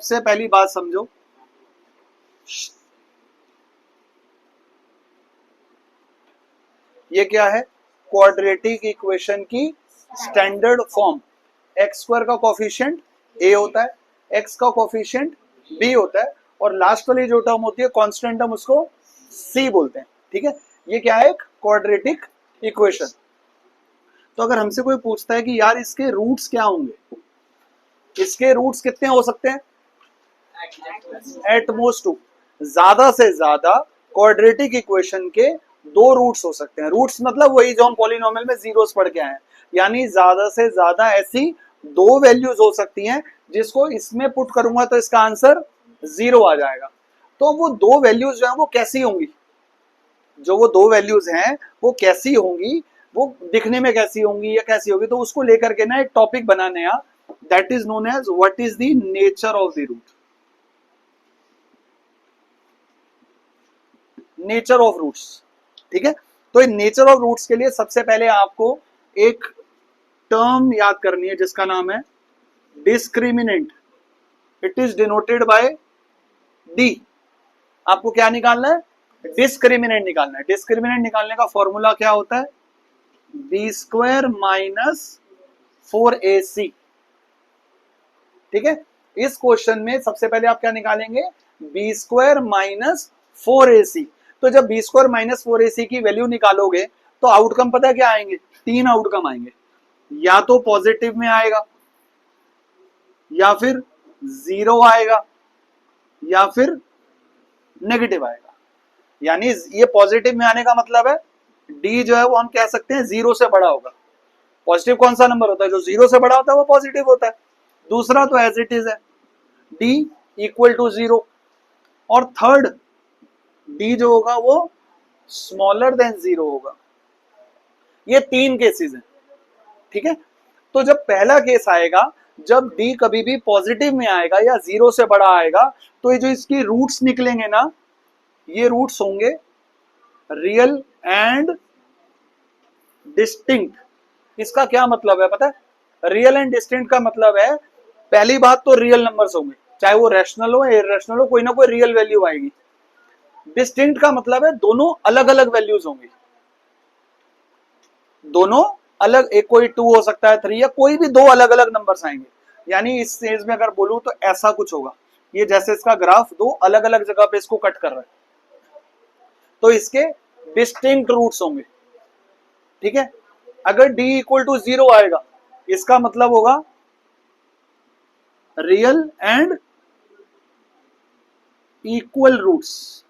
सबसे पहली बात समझो, ये क्या है? क्वाड्रेटिक इक्वेशन की स्टैंडर्ड फॉर्म। एक्स स्क्वायर का कोफिशिएंट ए होता है, एक्स का कोफिशिएंट बी होता है, और लास्ट वाली जो टर्म होती है कांस्टेंट टर्म, उसको सी बोलते हैं। ठीक है, ये क्या है? एक क्वाड्रेटिक इक्वेशन। तो अगर हमसे कोई पूछता है कि यार इसके रूट्स क्या होंगे, इसके रूट्स कितने हो सकते हैं? एट मोस्ट टू, ज्यादा से ज्यादा क्वाड्रेटिक इक्वेशन के दो रूट्स हो सकते हैं। रूट्स मतलब वही जो हम पॉलिनोमियल में जीरोस पढ़ के आए हैं, यानी ज्यादा से ज्यादा ऐसी दो वैल्यूज हो सकती हैं जिसको इसमें पुट करूंगा तो इसका आंसर जीरो आ जाएगा। तो वो दो वैल्यूज जो है वो कैसी होंगी? जो वो दो वैल्यूज हैं वो कैसी होंगी, वो दिखने में कैसी होंगी या कैसी होगी, तो उसको लेकर के ना एक टॉपिक बना नया, that is known as what is the nature of the root. Nature of roots. ठीक है, तो इन नेचर ऑफ रूट्स के लिए सबसे पहले आपको एक टर्म याद करनी है जिसका नाम है discriminant. It is denoted by D. आपको क्या निकालना है? डिस्क्रिमिनेंट निकालना है। डिस्क्रिमिनेंट निकालने का फॉर्मूला क्या होता है? B square minus 4ac। ठीक है, इस क्वेश्चन में सबसे पहले आप क्या निकालेंगे? B square minus 4ac। तो जब बी स्क्वायर माइनस 4ac की वैल्यू निकालोगे तो आउटकम पता है क्या आएंगे? तीन आउटकम आएंगे, या तो पॉजिटिव में आएगा, या फिर जीरो आएगा, या फिर नेगेटिव आएगा। यानी ये पॉजिटिव में आने का मतलब है डी जो है वो हम कह सकते हैं जीरो से बड़ा होगा। पॉजिटिव कौन सा नंबर होता है? जो जीरो से बड़ा होता है वो पॉजिटिव होता है। दूसरा तो एज इट इज है, डी इक्वल टू जीरो। और थर्ड, डी जो होगा वो स्मॉलर देन जीरो होगा। ये तीन केसेस हैं। ठीक है, तो जब पहला केस आएगा, जब डी कभी भी पॉजिटिव में आएगा या जीरो से बड़ा आएगा, तो ये जो इसकी रूट्स निकलेंगे ना, ये रूट्स होंगे रियल एंड डिस्टिंक्ट। इसका क्या मतलब है पता है? रियल एंड डिस्टिंक्ट का मतलब है, पहली बात तो रियल नंबर्स होंगे, चाहे वो रैशनल हो या इररेशनल हो, कोई ना कोई रियल वैल्यू आएगी। डिस्टिंक्ट का मतलब है दोनों अलग अलग वैल्यूज होंगी, दोनों अलग, एक कोई 2 हो सकता है, 3, या कोई भी दो अलग अलग नंबर्स आएंगे। यानी इस स्टेज में अगर बोलूं तो ऐसा कुछ होगा, ये जैसे इसका ग्राफ दो अलग अलग जगह पे इसको कट कर रहा है, तो इसके डिस्टिंक्ट रूट्स होंगे। ठीक है, अगर d इक्वल टू जीरो आएगा, इसका मतलब होगा रियल एंड इक्वल रूट्स।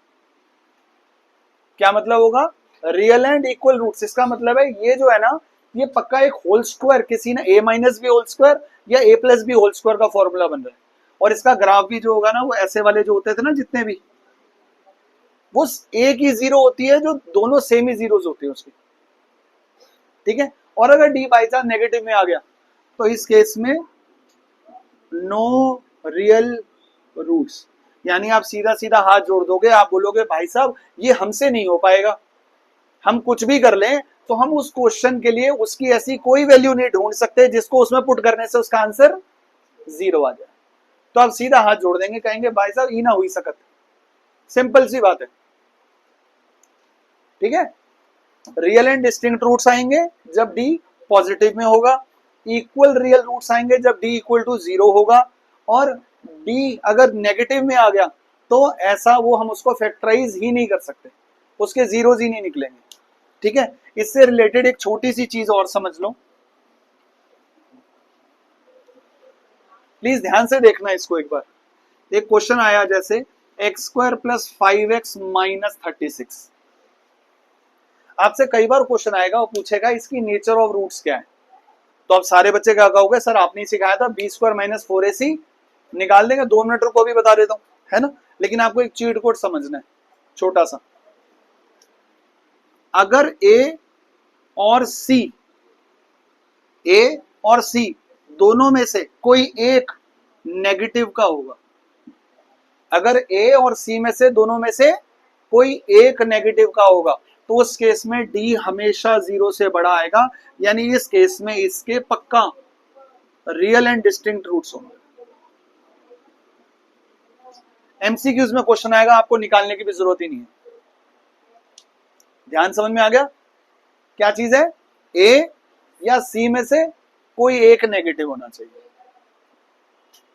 क्या मतलब होगा? Real and equal roots. इसका मतलब है ये जो है ना, ये पक्का एक होल स्क्वायर, किसी ना a minus b whole square या a plus b whole square का फॉर्मूला बन रहा है। और इसका ग्राफ भी जो होगा ना, वो ऐसे वाले जो होते थे ना जितने भी, वो एक ही जीरो होती है, जो दोनों सेम ही जीरोस होते हैं उसके। ठीक है, और अगर डी बाई चांस नेगेटिव में आ गया तो इस केस में नो रियल रूट्स। यानी आप सीधा सीधा हाथ जोड़ दोगे, आप बोलोगे भाई साहब ये हमसे नहीं हो पाएगा, हम कुछ भी कर लें तो हम उस क्वेश्चन के लिए उसकी ऐसी कोई वैल्यू नहीं ढूंढ सकते जिसको उसमें पुट करने से उसका आंसर जीरो आ जाए। तो आप सीधा हाथ जोड़ देंगे, कहेंगे भाई साहब ई ना हुई सकत। सिंपल सी बात है। ठीक है, रियल एंड डिस्टिंक्ट रूट्स आएंगे जब डी पॉजिटिव में होगा, इक्वल रियल रूट्स आएंगे जब डी इक्वल टू जीरो होगा, और डी अगर नेगेटिव में आ गया तो ऐसा वो हम उसको फैक्टराइज ही नहीं कर सकते, उसके जीरोज ही नहीं निकलेंगे। ठीक है, इससे रिलेटेड एक छोटी सी चीज और समझ लो, प्लीज ध्यान से देखना इसको एक बार। एक क्वेश्चन आया जैसे x square plus 5x minus 36। आपसे कई बार क्वेश्चन आएगा, वो पूछेगा इसकी नेचर ऑफ रूट्स क्या है। तो आप सारे बच्चे क्या कहोगे? सर आपने सिखाया था बी स्क्वायर माइनस 4ac, निकाल देंगे। 2 मिनट को भी बता देता हूं, है ना। लेकिन आपको एक चीट कोड समझना है छोटा सा। अगर a और c दोनों में से कोई एक नेगेटिव का होगा, अगर a और c में से दोनों में से कोई एक नेगेटिव का होगा, तो उस केस में d हमेशा जीरो से बड़ा आएगा। यानी इस केस में इसके पक्का रियल एंड डिस्टिंक्ट रूट्स होंगे। एमसीक्यूज में क्वेश्चन आएगा, आपको निकालने की भी जरूरत ही नहीं है। ध्यान समझ में आ गया? क्या चीज है? ए या सी में से कोई एक नेगेटिव होना चाहिए।